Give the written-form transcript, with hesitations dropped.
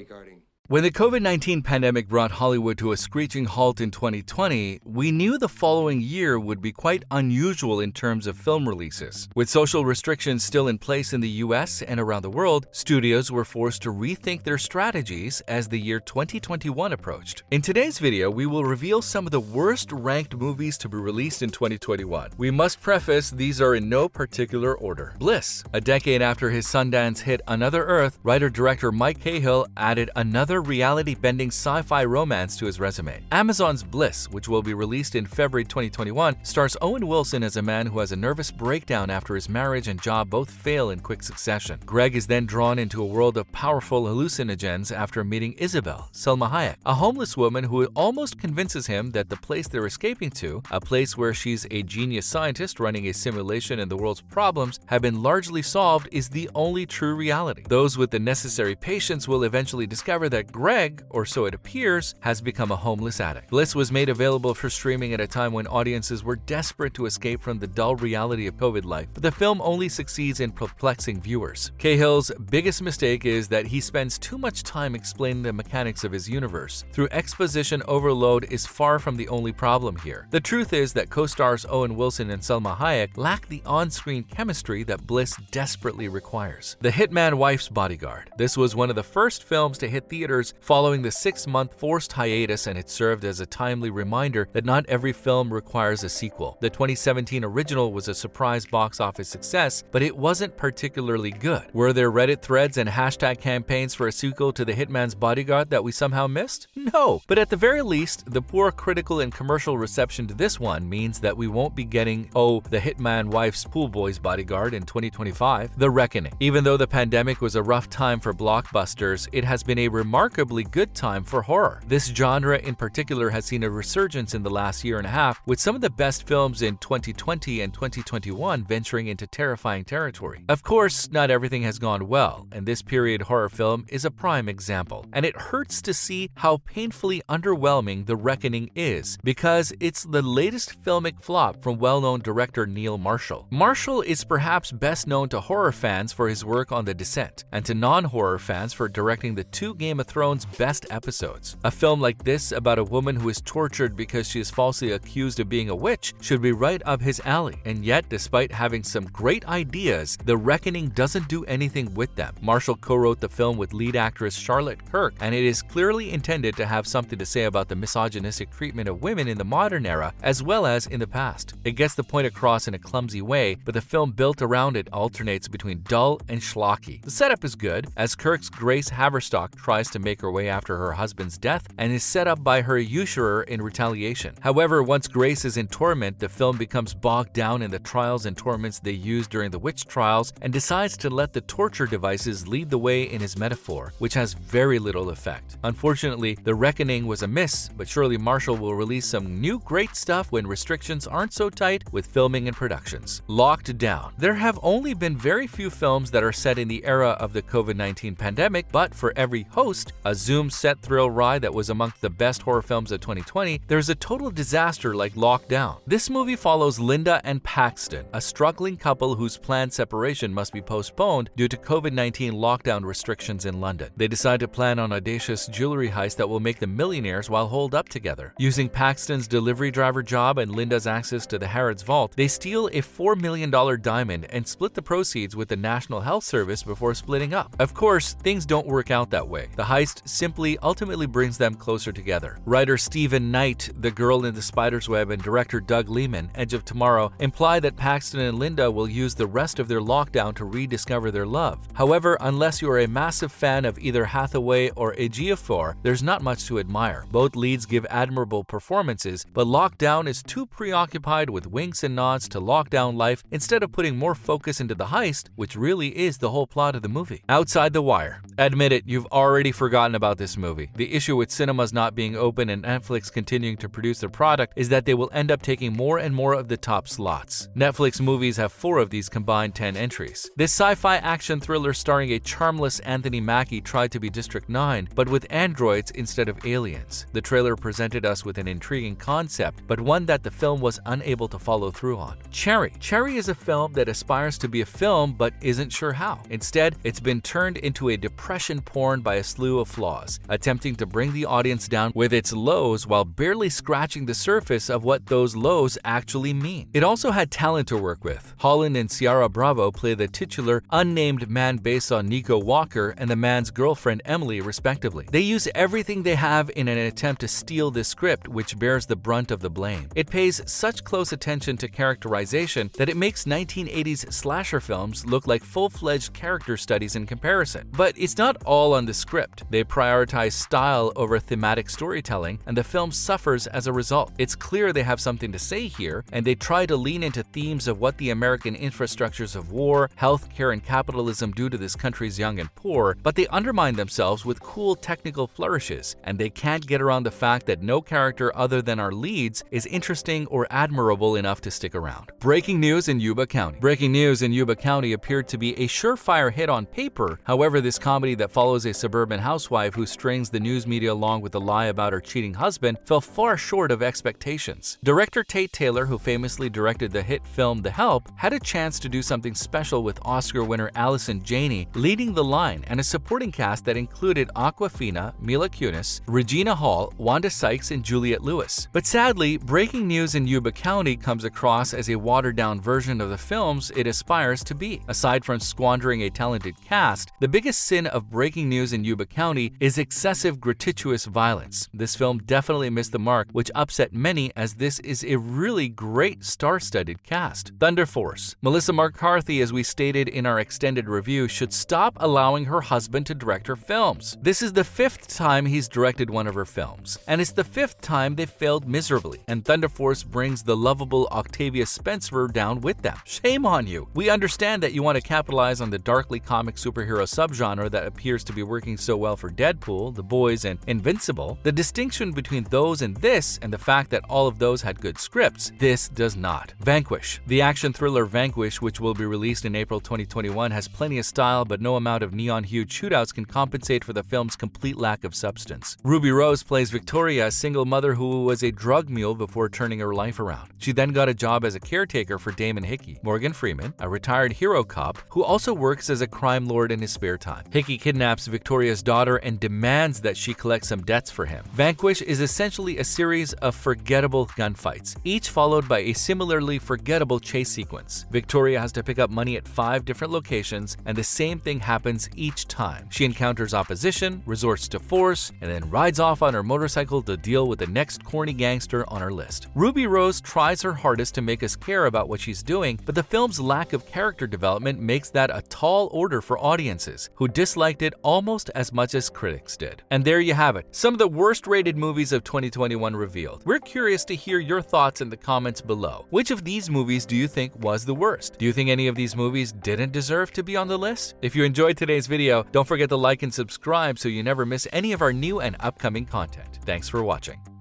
Bodyguarding. When the COVID-19 pandemic brought Hollywood to a screeching halt in 2020, we knew the following year would be quite unusual in terms of film releases. With social restrictions still in place in the US and around the world, studios were forced to rethink their strategies as the year 2021 approached. In today's video, we will reveal some of the worst-ranked movies to be released in 2021. We must preface these are in no particular order. Bliss. A decade after his Sundance hit Another Earth, writer-director Mike Cahill added another reality-bending sci-fi romance to his resume. Amazon's Bliss, which will be released in February 2021, stars Owen Wilson as a man who has a nervous breakdown after his marriage and job both fail in quick succession. Greg is then drawn into a world of powerful hallucinogens after meeting Isabel, Selma Hayek, a homeless woman who almost convinces him that the place they're escaping to, a place where she's a genius scientist running a simulation and the world's problems have been largely solved, is the only true reality. Those with the necessary patience will eventually discover that Greg, or so it appears, has become a homeless addict. Bliss was made available for streaming at a time when audiences were desperate to escape from the dull reality of COVID life, but the film only succeeds in perplexing viewers. Cahill's biggest mistake is that he spends too much time explaining the mechanics of his universe. Through exposition overload is far from the only problem here. The truth is that co-stars Owen Wilson and Selma Hayek lack the on-screen chemistry that Bliss desperately requires. The Hitman Wife's Bodyguard. This was one of the first films to hit theaters following the 6-month forced hiatus, and it served as a timely reminder that not every film requires a sequel. The 2017 original was a surprise box office success, but it wasn't particularly good. Were there Reddit threads and hashtag campaigns for a sequel to The Hitman's Bodyguard that we somehow missed? No, but at the very least, the poor critical and commercial reception to this one means that we won't be getting, The Hitman Wife's Pool Boy's Bodyguard in 2025. The Reckoning. Even though the pandemic was a rough time for blockbusters, it has been a remarkably good time for horror. This genre in particular has seen a resurgence in the last year and a half, with some of the best films in 2020 and 2021 venturing into terrifying territory. Of course, not everything has gone well, and this period horror film is a prime example. And it hurts to see how painfully underwhelming The Reckoning is, because it's the latest filmic flop from well-known director Neil Marshall. Marshall is perhaps best known to horror fans for his work on The Descent, and to non-horror fans for directing the 2 Game of Thrones best episodes. A film like this about a woman who is tortured because she is falsely accused of being a witch should be right up his alley. And yet, despite having some great ideas, The Reckoning doesn't do anything with them. Marshall co-wrote the film with lead actress Charlotte Kirk, and it is clearly intended to have something to say about the misogynistic treatment of women in the modern era as well as in the past. It gets the point across in a clumsy way, but the film built around it alternates between dull and schlocky. The setup is good, as Kirk's Grace Haverstock tries to make her way after her husband's death and is set up by her usurer in retaliation. However, once Grace is in torment, the film becomes bogged down in the trials and torments they used during the witch trials and decides to let the torture devices lead the way in his metaphor, which has very little effect. Unfortunately, The Reckoning was a miss, but surely Marshall will release some new great stuff when restrictions aren't so tight with filming and productions. Locked Down. There have only been very few films that are set in the era of the COVID-19 pandemic, but for every host, a Zoom set thrill ride that was amongst the best horror films of 2020, there's a total disaster like Lockdown. This movie follows Linda and Paxton, a struggling couple whose planned separation must be postponed due to COVID-19 lockdown restrictions in London. They decide to plan an audacious jewelry heist that will make them millionaires while holed up together. Using Paxton's delivery driver job and Linda's access to the Harrods vault, they steal a $4 million diamond and split the proceeds with the National Health Service before splitting up. Of course, things don't work out that way. The heist simply ultimately brings them closer together. Writer Stephen Knight, The Girl in the Spider's Web, and director Doug Liman, Edge of Tomorrow, imply that Paxton and Linda will use the rest of their lockdown to rediscover their love. However, unless you are a massive fan of either Hathaway or Ejiofor, there's not much to admire. Both leads give admirable performances, but Lockdown is too preoccupied with winks and nods to lockdown life instead of putting more focus into the heist, which really is the whole plot of the movie. Outside the Wire. Admit it, you've already forgotten forgotten about this movie. The issue with cinemas not being open and Netflix continuing to produce their product is that they will end up taking more and more of the top slots. Netflix movies have 4 of these combined 10 entries. This sci-fi action thriller starring a charmless Anthony Mackie tried to be District 9, but with androids instead of aliens. The trailer presented us with an intriguing concept, but one that the film was unable to follow through on. Cherry. Cherry is a film that aspires to be a film but isn't sure how. Instead, it's been turned into a depression porn by a slew of flaws, attempting to bring the audience down with its lows while barely scratching the surface of what those lows actually mean. It also had talent to work with. Holland and Ciara Bravo play the titular unnamed man based on Nico Walker and the man's girlfriend Emily, respectively. They use everything they have in an attempt to steal this script, which bears the brunt of the blame. It pays such close attention to characterization that it makes 1980s slasher films look like full-fledged character studies in comparison. But it's not all on the script. They prioritize style over thematic storytelling, and the film suffers as a result. It's clear they have something to say here, and they try to lean into themes of what the American infrastructures of war, healthcare, and capitalism do to this country's young and poor, but they undermine themselves with cool technical flourishes, and they can't get around the fact that no character other than our leads is interesting or admirable enough to stick around. Breaking news in Yuba County. Breaking news in Yuba County appeared to be a surefire hit on paper. However, this comedy that follows a suburban housewife who strings the news media along with a lie about her cheating husband fell far short of expectations. Director Tate Taylor, who famously directed the hit film The Help, had a chance to do something special with Oscar winner Allison Janney leading the line and a supporting cast that included Awkwafina, Mila Kunis, Regina Hall, Wanda Sykes, and Juliette Lewis. But sadly, Breaking News in Yuba County comes across as a watered-down version of the films it aspires to be. Aside from squandering a talented cast, the biggest sin of Breaking News in Yuba County is excessive gratuitous violence. This film definitely missed the mark, which upset many as this is a really great star-studded cast. Thunder Force. Melissa McCarthy, as we stated in our extended review, should stop allowing her husband to direct her films. This is the 5th time he's directed one of her films, and it's the 5th time they've failed miserably, and Thunder Force brings the lovable Octavia Spencer down with them. Shame on you! We understand that you want to capitalize on the darkly comic superhero subgenre that appears to be working so well for Deadpool, The Boys, and Invincible. The distinction between those and this, and the fact that all of those had good scripts, this does not. Vanquish. The action thriller Vanquish, which will be released in April 2021, has plenty of style, but no amount of neon-hued shootouts can compensate for the film's complete lack of substance. Ruby Rose plays Victoria, a single mother who was a drug mule before turning her life around. She then got a job as a caretaker for Damon Hickey, Morgan Freeman, a retired hero cop who also works as a crime lord in his spare time. Hickey kidnaps Victoria's daughter and demands that she collect some debts for him. Vanquish is essentially a series of forgettable gunfights, each followed by a similarly forgettable chase sequence. Victoria has to pick up money at 5 different locations, and the same thing happens each time. She encounters opposition, resorts to force, and then rides off on her motorcycle to deal with the next corny gangster on her list. Ruby Rose tries her hardest to make us care about what she's doing, but the film's lack of character development makes that a tall order for audiences, who disliked it almost as much as critics did. And there you have it, some of the worst-rated movies of 2021 revealed. We're curious to hear your thoughts in the comments below. Which of these movies do you think was the worst? Do you think any of these movies didn't deserve to be on the list? If you enjoyed today's video, don't forget to like and subscribe so you never miss any of our new and upcoming content. Thanks for watching.